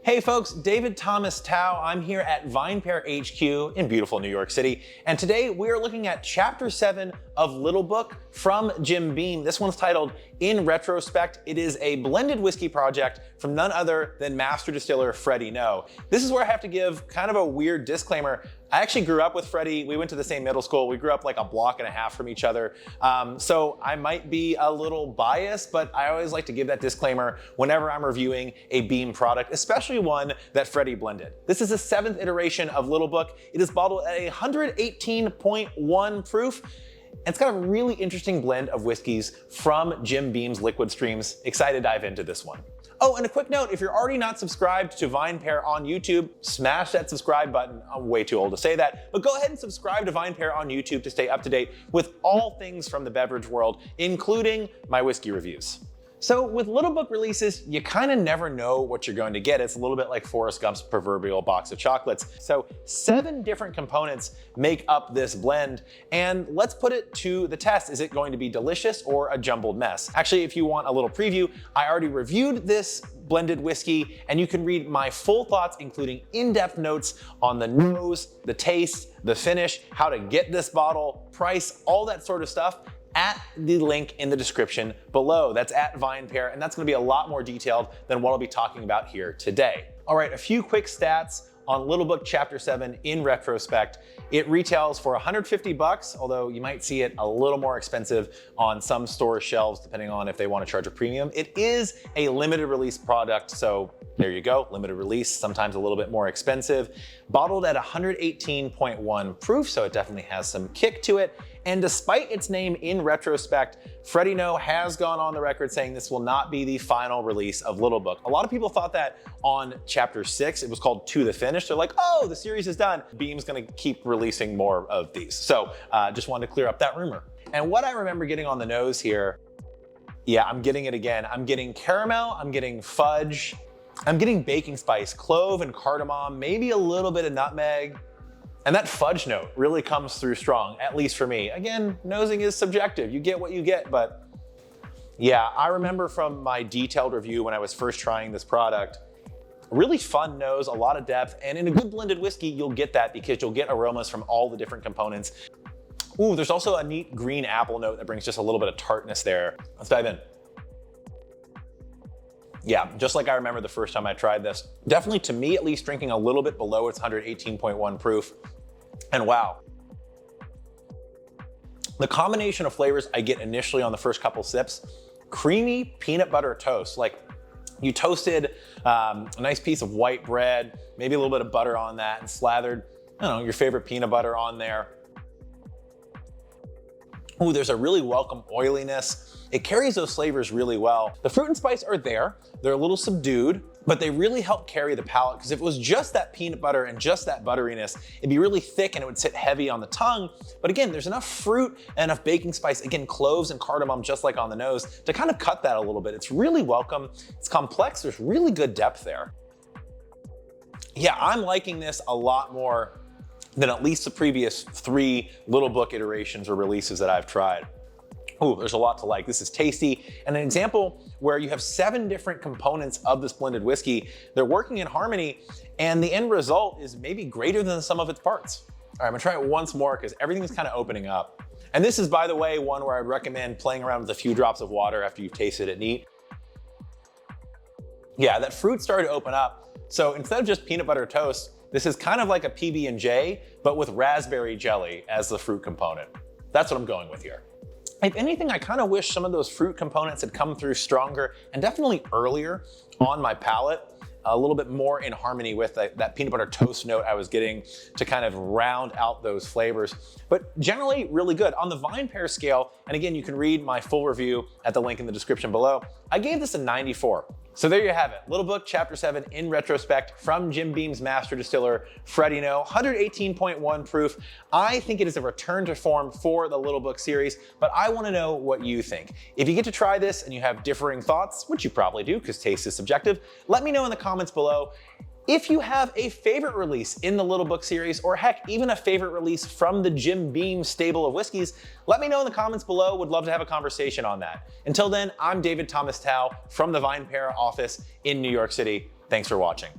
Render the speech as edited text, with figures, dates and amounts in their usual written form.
Hey folks, David Thomas Tao. I'm here at VinePair HQ in beautiful New York City, and today we are looking at Chapter 7 of Little Book from Jim Beam. This one's titled In Retrospect. It is a blended whiskey project from none other than master distiller Freddie Noe. This is where I have to give kind of a weird disclaimer. I actually grew up with Freddie. We went to the same middle school. We grew up like a block and a half from each other. So I might be a little biased, but I always like to give that disclaimer whenever I'm reviewing a Beam product, especially one that Freddie blended. This is the 7th iteration of Little Book. It is bottled at 118.1 proof. And it's got a really interesting blend of whiskeys from Jim Beam's liquid streams. Excited to dive into this one. Oh, and a quick note, if you're already not subscribed to VinePair on YouTube, smash that subscribe button. I'm way too old to say that, but go ahead and subscribe to VinePair on YouTube to stay up to date with all things from the beverage world, including my whiskey reviews. So with Little Book releases, you kind of never know what you're going to get. It's a little bit like Forrest Gump's proverbial box of chocolates. So 7 different components make up this blend, and let's put it to the test. Is it going to be delicious or a jumbled mess? Actually, if you want a little preview, I already reviewed this blended whiskey, and you can read my full thoughts, including in-depth notes on the nose, the taste, the finish, how to get this bottle, price, all that sort of stuff, at the link in the description below. That's at VinePair, and that's gonna be a lot more detailed than what I'll be talking about here today. All right, a few quick stats on Little Book Chapter 7 in Retrospect. It retails for 150 bucks, although you might see it a little more expensive on some store shelves, depending on if they want to charge a premium. It is a limited release product, so there you go, limited release, sometimes a little bit more expensive. Bottled at 118.1 proof, so it definitely has some kick to it. And despite its name in Retrospect, Freddie Noe has gone on the record saying this will not be the final release of Little Book. A lot of people thought that on Chapter 6, it was called To the Finish. They're like, oh, the series is done. Beam's gonna keep releasing more of these. So just wanted to clear up that rumor. And what I remember getting on the nose here, yeah, I'm getting it again. I'm getting caramel, I'm getting fudge, I'm getting baking spice, clove and cardamom, maybe a little bit of nutmeg. And that fudge note really comes through strong, at least for me. Again, nosing is subjective. You get what you get, but yeah, I remember from my detailed review when I was first trying this product, really fun nose, a lot of depth, and in a good blended whiskey, you'll get that because you'll get aromas from all the different components. Ooh, there's also a neat green apple note that brings just a little bit of tartness there. Let's dive in. Yeah, just like I remember the first time I tried this. Definitely, to me at least, drinking a little bit below its 118.1 proof. And wow. The combination of flavors I get initially on the first couple sips, creamy peanut butter toast. Like you toasted a nice piece of white bread, maybe a little bit of butter on that, and slathered, I don't know, your favorite peanut butter on there. Ooh, there's a really welcome oiliness. It carries those flavors really well. The fruit and spice are there. They're a little subdued, but they really help carry the palate, because if it was just that peanut butter and just that butteriness, it'd be really thick and it would sit heavy on the tongue. But again, there's enough fruit and enough baking spice, again, cloves and cardamom, just like on the nose, to kind of cut that a little bit. It's really welcome. It's complex. There's really good depth there. Yeah, I'm liking this a lot more than at least the previous 3 Little Book iterations or releases that I've tried. Ooh, there's a lot to like. This is tasty, and an example where you have 7 different components of this blended whiskey. They're working in harmony, and the end result is maybe greater than the sum of its parts. All right, I'm gonna try it once more because everything's kind of opening up. And this is, by the way, one where I'd recommend playing around with a few drops of water after you've tasted it neat. Yeah, that fruit started to open up. So instead of just peanut butter toast, this is kind of like a PB&J, but with raspberry jelly as the fruit component. That's what I'm going with here. If anything, I kind of wish some of those fruit components had come through stronger and definitely earlier on my palate, a little bit more in harmony with that peanut butter toast note I was getting to kind of round out those flavors. But generally really good. On the VinePair scale, and again, you can read my full review at the link in the description below, I gave this a 94. So there you have it, Little Book Chapter 7 in Retrospect from Jim Beam's master distiller, Freddie Noe, 118.1 proof. I think it is a return to form for the Little Book series, but I wanna know what you think. If you get to try this and you have differing thoughts, which you probably do because taste is subjective, let me know in the comments below. If you have a favorite release in the Little Book series, or heck, even a favorite release from the Jim Beam stable of whiskeys, let me know in the comments below. Would love to have a conversation on that. Until then, I'm David Thomas Tao from the VinePair office in New York City. Thanks for watching.